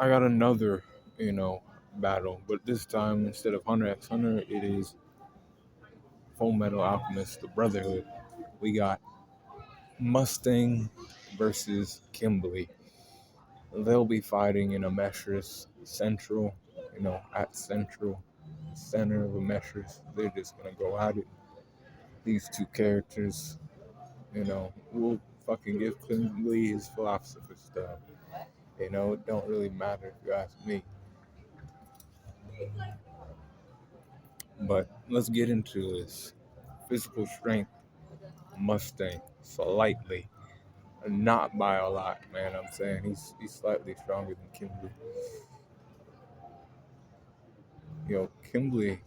I got another, battle, but this time instead of Hunter x Hunter, it is Full Metal Alchemist: The Brotherhood. We got Mustang versus Kimbely. They'll be fighting in a Meshris Central, at Central, center of a Meshris. They're just gonna go at it. These two characters, will fucking give Kimblee his philosopher's stone. It don't really matter if you ask me. But let's get into this. Physical strength, Mustang, slightly. Not by a lot, man. I'm saying he's slightly stronger than Kimblee. Kimblee,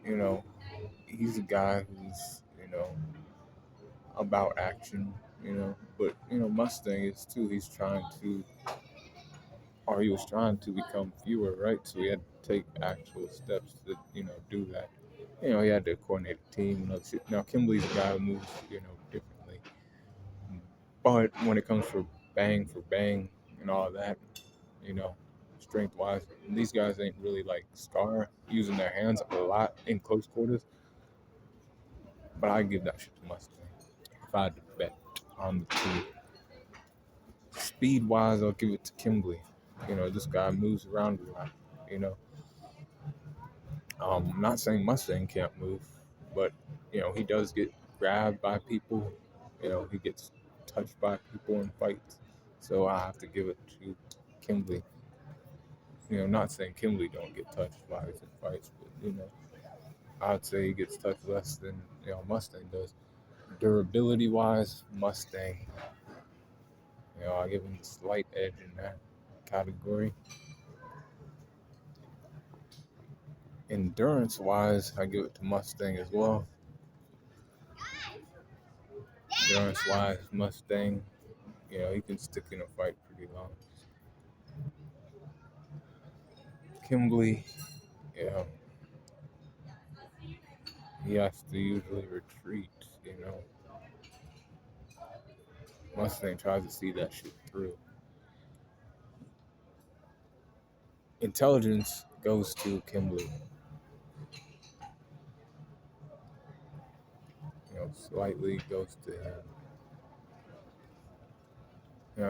you know, he's a guy who's, about action, But, Mustang is too. He was trying to become fewer, right? So he had to take actual steps to, do that. He had to coordinate a team and other shit. Now, Kimblee's a guy who moves, differently. But when it comes for bang and all that, you know, strength wise, these guys ain't really like star using their hands a lot in close quarters. But I give that shit to Mustang if I had to bet on the two. Speed wise, I'll give it to Kimblee. This guy moves around a lot. You know, I'm not saying Mustang can't move, but he does get grabbed by people. He gets touched by people in fights. So I have to give it to Kimblee. Not saying Kimblee don't get touched by us in fights, but I'd say he gets touched less than Mustang does. Durability wise, Mustang. I give him a slight edge in that category. Endurance wise, I give it to Mustang as well. Endurance wise, Mustang, he can stick in a fight pretty long. Kimblee, yeah, he has to usually retreat, Mustang tries to see that shit through. Intelligence goes to Kimblee. Slightly goes to him.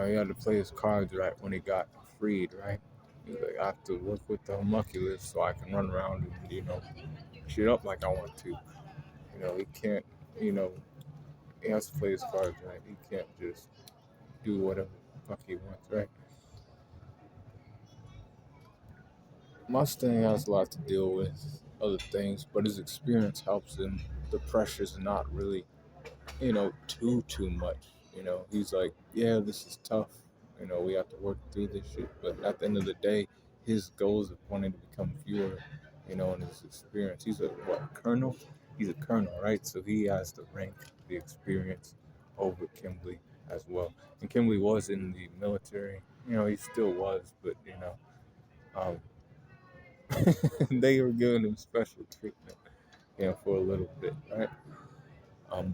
He had to play his cards right when he got freed, right? He's like, I have to work with the homunculus so I can run around and, shit up like I want to. He can't, you know, he has to play his cards right. He can't just do whatever the fuck he wants, right? Mustang has a lot to deal with other things, but his experience helps him. The pressure's not really, too much. He's like, yeah, this is tough. We have to work through this shit. But at the end of the day, his goals of wanting to become fewer, in his experience. He's a colonel? He's a colonel, right? So he has the rank, the experience over Kimblee as well. And Kimblee was in the military. He still was, but um, they were giving him special treatment, for a little bit, right?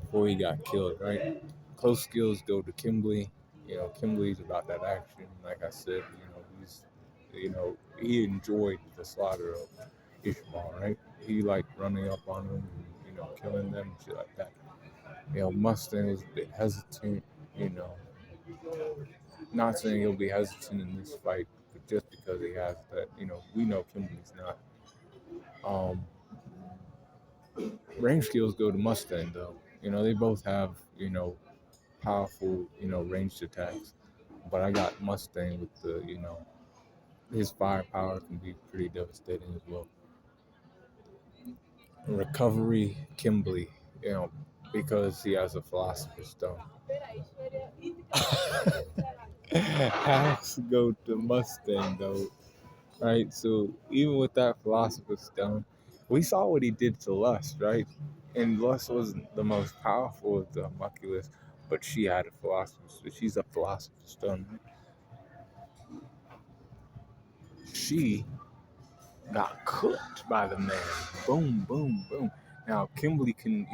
Before he got killed, right? Close skills go to Kimblee. Kimblee's about that action. Like I said, he enjoyed the slaughter of Ishmael, right? He liked running up on them and, killing them and shit like that. Mustang is a bit hesitant, you know. Not saying he'll be hesitant in this fight, but just because he has that, we know Kimblee's not. Um, Range skills go to Mustang though. They both have, powerful, ranged attacks. But I got Mustang with the, his firepower can be pretty devastating as well. Recovery, Kimblee, because he has a philosopher's stone. Has to go to Mustang though, right? So even with that philosopher's stone, we saw what he did to Lust, right? And Lust wasn't the most powerful of the homunculus, but she had a philosopher's. She's a philosopher's stone. Right? She got cooked by the man. Boom, boom, boom. Now Kimblee can,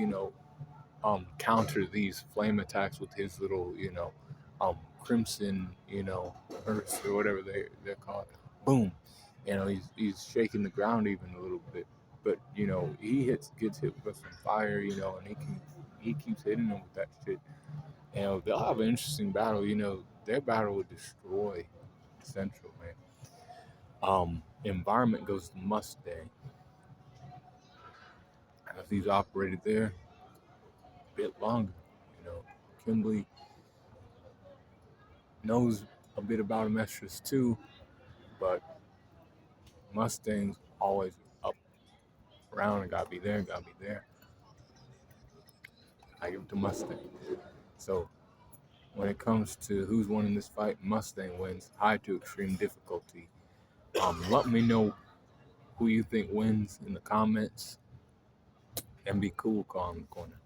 counter these flame attacks with his little, crimson, hearse or whatever they're called. Boom. He's shaking the ground even a little bit. But he gets hit with some fire, and he keeps hitting him with that shit. They'll have an interesting battle. Their battle would destroy Central, man. Environment goes to Mustang. As he's operated there a bit longer. Kimbely knows a bit about him extras too, but Mustang's always up around and gotta be there. I give it to Mustang. So when it comes to who's winning this fight, Mustang wins. High to extreme difficulty. Let me know who you think wins in the comments, and be cool, calm in the corner.